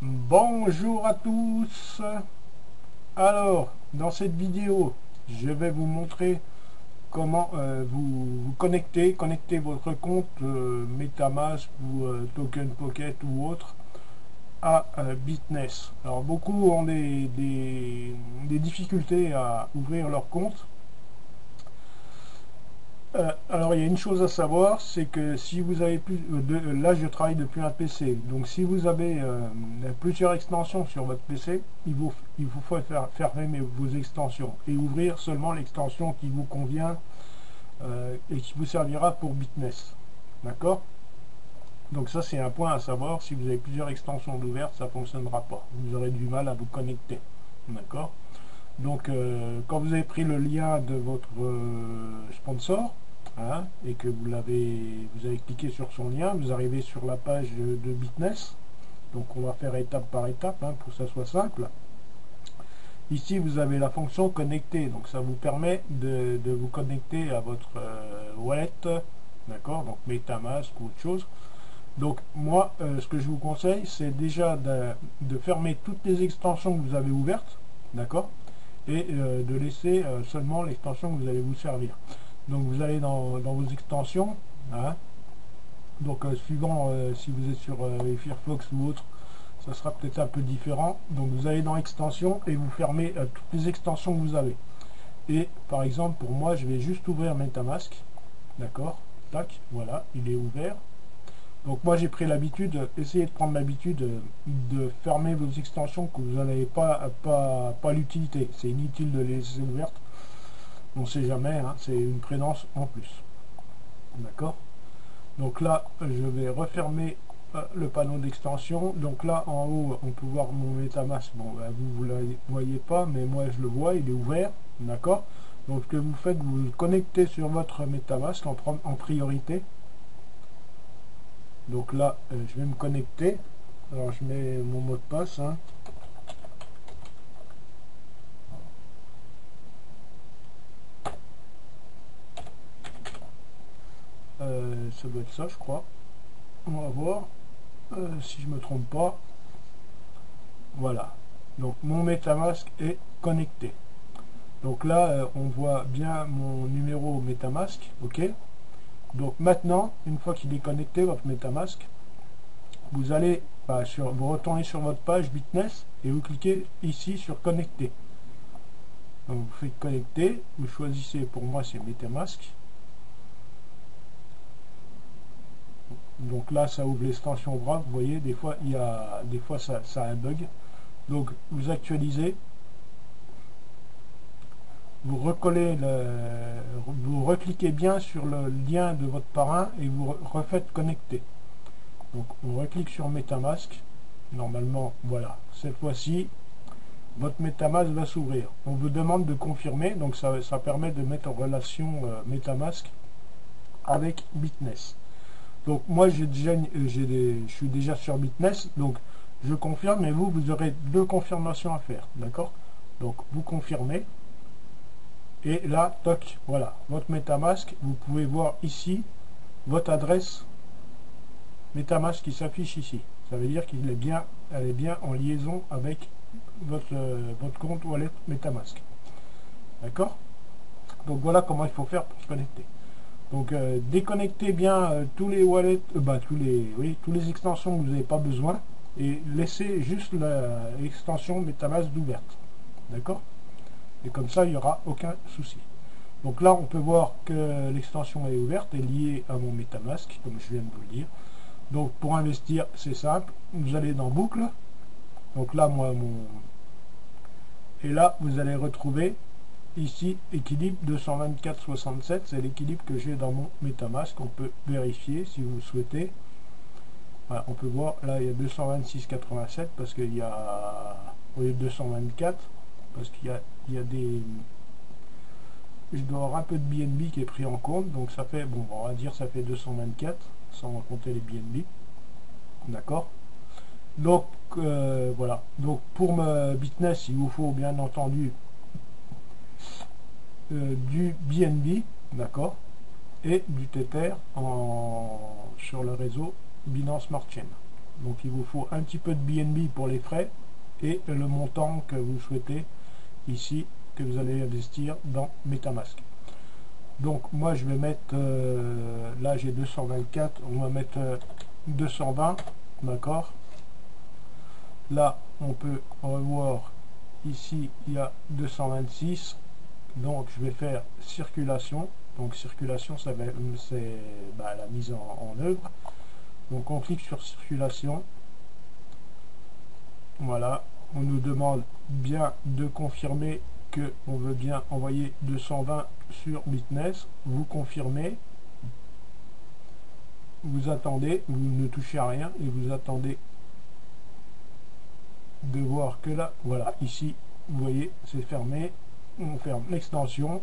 Bonjour à tous. Alors, dans cette vidéo, je vais vous montrer comment vous connecter votre compte MetaMask ou Token Pocket ou autre à Bitness. Alors, beaucoup ont des difficultés à ouvrir leur compte. Alors il y a une chose à savoir, c'est que si vous avez plus là je travaille depuis un PC, donc si vous avez plusieurs extensions sur votre PC, il vous faut fermer vos extensions et ouvrir seulement l'extension qui vous convient et qui vous servira pour Bitness. D'accord? Donc ça c'est un point à savoir, si vous avez plusieurs extensions ouvertes, ça ne fonctionnera pas. Vous aurez du mal à vous connecter. D'accord? Donc, quand vous avez pris le lien de votre sponsor, hein, et que vous avez cliqué sur son lien, vous arrivez sur la page de Bitness. Donc, on va faire étape par étape hein, pour que ça soit simple. Ici, vous avez la fonction connecter. Donc, ça vous permet de vous connecter à votre wallet, d'accord, donc MetaMask ou autre chose. Donc, moi, ce que je vous conseille, c'est déjà de fermer toutes les extensions que vous avez ouvertes, d'accord, et de laisser seulement l'extension que vous allez vous servir. Donc vous allez dans vos extensions, hein, donc suivant si vous êtes sur Firefox ou autre, ça sera peut-être un peu différent. Donc vous allez dans extensions et vous fermez toutes les extensions que vous avez. Et par exemple pour moi je vais juste ouvrir MetaMask, d'accord, tac, voilà, il est ouvert. Donc moi j'ai pris l'habitude, essayez de prendre l'habitude de fermer vos extensions que vous n'avez pas l'utilité. C'est inutile de les laisser ouvertes. On ne sait jamais, hein, c'est une prudence en plus. D'accord? Donc là, je vais refermer le panneau d'extension. Donc là, en haut, on peut voir mon MetaMask. Bon, bah, vous ne le voyez pas, mais moi je le vois, il est ouvert. D'accord? Donc ce que vous faites, vous vous connectez sur votre MetaMask en priorité. Donc là, je vais me connecter. Alors je mets mon mot de passe. Hein. Ça doit être ça, je crois. On va voir si je me trompe pas. Voilà. Donc mon MetaMask est connecté. Donc là, on voit bien mon numéro MetaMask. Ok. Donc maintenant, une fois qu'il est connecté, votre MetaMask, vous allez vous retournez sur votre page Bitness et vous cliquez ici sur connecter. Donc vous faites connecter, vous choisissez, pour moi c'est MetaMask. Donc là ça ouvre l'extension Brave, vous voyez, des fois ça a un bug. Donc vous actualisez, vous vous recliquez bien sur le lien de votre parrain et vous refaites connecter. Donc on reclique sur MetaMask. Normalement, voilà, cette fois-ci, votre MetaMask va s'ouvrir. On vous demande de confirmer, donc ça permet de mettre en relation MetaMask avec Bitness. Donc moi je suis déjà sur Bitness, donc je confirme, et vous aurez deux confirmations à faire, d'accord? Donc vous confirmez, et là, toc, voilà, votre MetaMask, vous pouvez voir ici votre adresse MetaMask qui s'affiche ici. Ça veut dire qu'elle est bien en liaison avec votre compte wallet MetaMask. D'accord? Donc voilà comment il faut faire pour se connecter. Donc déconnectez bien tous les wallets, tous les extensions que vous n'avez pas besoin et laissez juste l'extension MetaMask d'ouverte. D'accord? Et comme ça, il n'y aura aucun souci. Donc là, on peut voir que l'extension est ouverte et liée à mon MetaMask, comme je viens de vous le dire. Donc pour investir, c'est simple. Vous allez dans boucle. Donc là, et là, vous allez retrouver ici équilibre 224,67. C'est l'équilibre que j'ai dans mon MetaMask. On peut vérifier si vous souhaitez. Voilà, on peut voir, là, il y a 226,87 parce qu'il y a... Au lieu de 224, parce qu'il y a des... Je dois avoir un peu de BNB qui est pris en compte, donc ça fait, bon, on va dire ça fait 224, sans compter les BNB. D'accord? Donc, voilà. Donc, pour Bitness, il vous faut bien entendu du BNB, d'accord? Et du Tether sur le réseau Binance Smart Chain. Donc il vous faut un petit peu de BNB pour les frais et le montant que vous souhaitez ici, que vous allez investir dans MetaMask. Donc moi je vais mettre, là j'ai 224, on va mettre 220, d'accord. Là on peut revoir, ici il y a 226, donc je vais faire circulation. Donc circulation, c'est la mise en œuvre. Donc on clique sur circulation. Voilà, on nous demande bien de confirmer que on veut bien envoyer 220 sur Bitness. Vous confirmez, vous attendez, vous ne touchez à rien et vous attendez de voir que là, voilà, ici, vous voyez, c'est fermé. On ferme l'extension.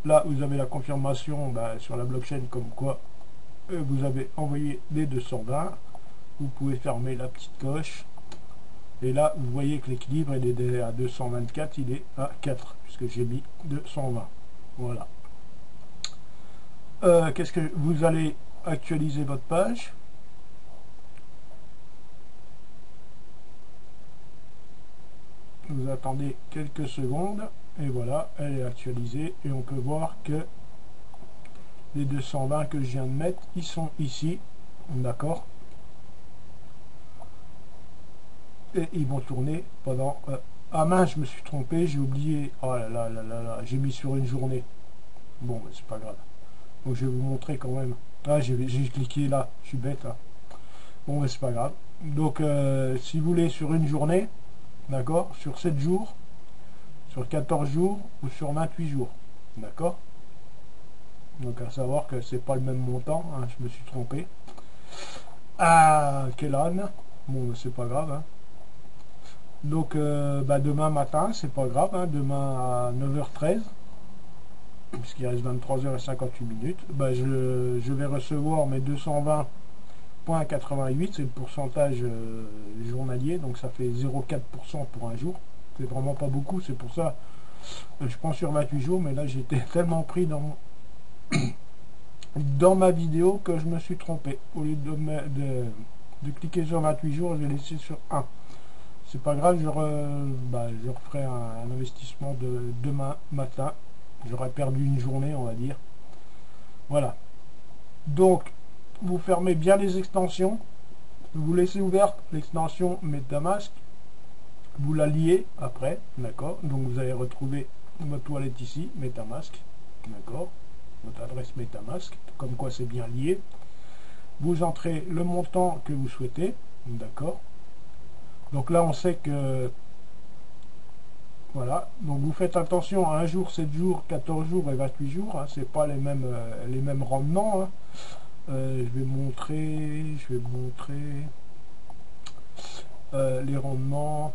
Là, vous avez la confirmation sur la blockchain comme quoi vous avez envoyé les 220. Vous pouvez fermer la petite coche. Et là, vous voyez que l'équilibre est à 224, il est à 4, puisque j'ai mis 220. Voilà. Qu'est-ce que vous allez actualiser votre page? Vous attendez quelques secondes et voilà, elle est actualisée et on peut voir que les 220 que je viens de mettre, ils sont ici, d'accord, et ils vont tourner pendant ah mince, je me suis trompé, j'ai oublié, oh là là là là là, j'ai mis sur une journée. Bon, mais c'est pas grave, donc je vais vous montrer quand même. Ah, j'ai cliqué là, je suis bête là. Bon, mais c'est pas grave. Donc si vous voulez sur une journée, d'accord, sur 7 jours, sur 14 jours ou sur 28 jours, d'accord. Donc à savoir que c'est pas le même montant, hein, je me suis trompé. Ah, quel âne. Bon, c'est pas grave, hein. Donc demain matin, c'est pas grave, hein, demain à 9h13, puisqu'il reste 23h58, je vais recevoir mes 220,88, c'est le pourcentage journalier, donc ça fait 0,4% pour un jour. C'est vraiment pas beaucoup, c'est pour ça je prends sur 28 jours, mais là j'étais tellement pris dans ma vidéo que je me suis trompé. Au lieu de cliquer sur 28 jours, je vais laisser sur 1. C'est pas grave, je referai un investissement de demain matin. J'aurais perdu une journée, on va dire. Voilà. Donc, vous fermez bien les extensions. Vous laissez ouverte l'extension MetaMask. Vous la liez après, d'accord. Donc, vous allez retrouver votre toilette ici, MetaMask, d'accord. Votre adresse MetaMask, comme quoi c'est bien lié. Vous entrez le montant que vous souhaitez, d'accord. Donc là, on sait que, voilà, donc vous faites attention à 1 jour, 7 jours, 14 jours et 28 jours, hein, c'est pas les mêmes rendements, hein. Je vais montrer les rendements,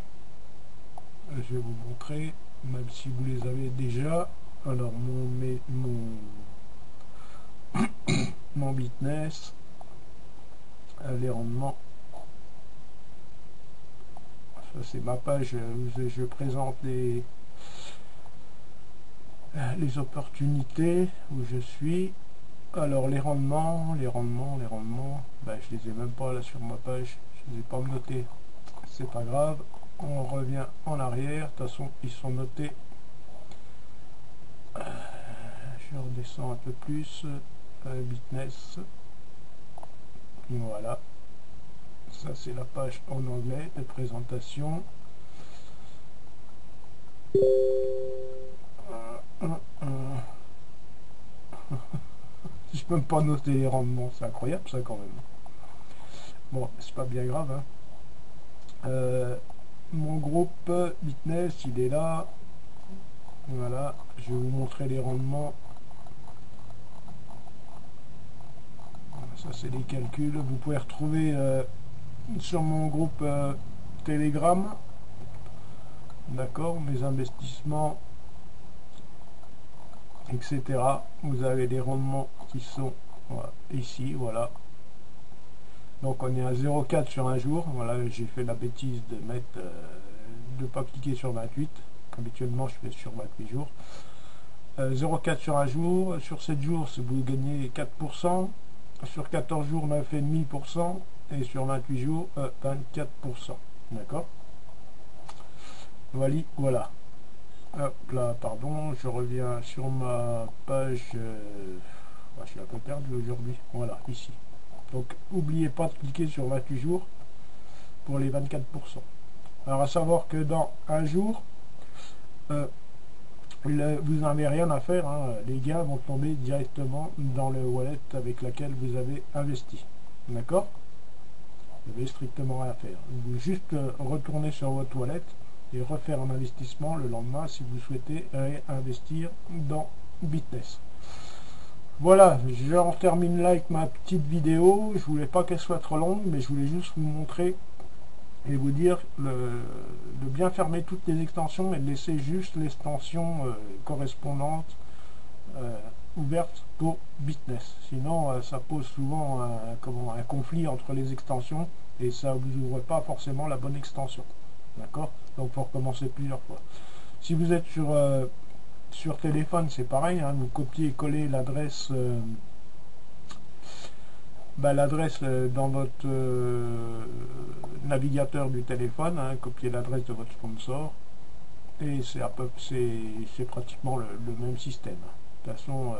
je vais vous montrer, même si vous les avez déjà. Alors, mon Bitness, les rendements. Ça, c'est ma page où je présente les opportunités où je suis. Alors les rendements, je les ai même pas là sur ma page, je les ai pas notés. C'est pas grave, on revient en arrière. De toute façon, ils sont notés. Je redescends un peu plus. Bitness. Voilà. Ça, c'est la page en anglais de présentation. Je peux même pas noter les rendements, c'est incroyable ça quand même. Bon, c'est pas bien grave, hein. Mon groupe Bitness, il est là. Voilà, je vais vous montrer les rendements. Ça, c'est les calculs. Vous pouvez retrouver sur mon groupe Telegram, d'accord, mes investissements, etc. Vous avez les rendements qui sont ici, voilà. Donc on est à 0,4 sur un jour. Voilà, j'ai fait la bêtise de mettre de pas cliquer sur 28. Habituellement je fais sur 28 jours. 0,4 sur un jour. Sur 7 jours, si vous gagnez 4%. Sur 14 jours, 9,5%. et sur 28 jours 24%. D'accord, voilà. Hop là, pardon, je reviens sur ma page. Je suis un peu perdu aujourd'hui. Voilà, ici. Donc n'oubliez pas de cliquer sur 28 jours pour les 24%. Alors à savoir que dans un jour, vous n'avez rien à faire, hein. Les gains vont tomber directement dans le wallet avec laquelle vous avez investi. D'accord, vous n'avez strictement rien à faire. Vous juste retourner sur votre wallet et refaire un investissement le lendemain si vous souhaitez investir dans Bitness. Voilà, j'en termine là avec ma petite vidéo. Je voulais pas qu'elle soit trop longue, mais je voulais juste vous montrer et vous dire de bien fermer toutes les extensions et de laisser juste l'extension correspondante ouverte pour Bitness. Sinon, ça pose souvent un conflit entre les extensions et ça ne vous ouvre pas forcément la bonne extension. D'accord, donc il faut recommencer plusieurs fois. Si vous êtes sur téléphone, c'est pareil, hein, vous copiez et collez l'adresse dans votre navigateur du téléphone, hein, copiez l'adresse de votre sponsor et c'est pratiquement le même système. De toute façon,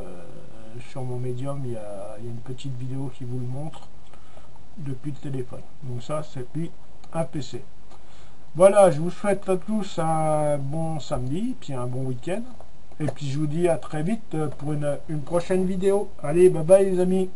sur mon Medium, il y a une petite vidéo qui vous le montre depuis le téléphone. Donc ça, c'est puis un PC. Voilà, je vous souhaite à tous un bon samedi, puis un bon week-end. Et puis je vous dis à très vite pour une prochaine vidéo. Allez, bye bye les amis.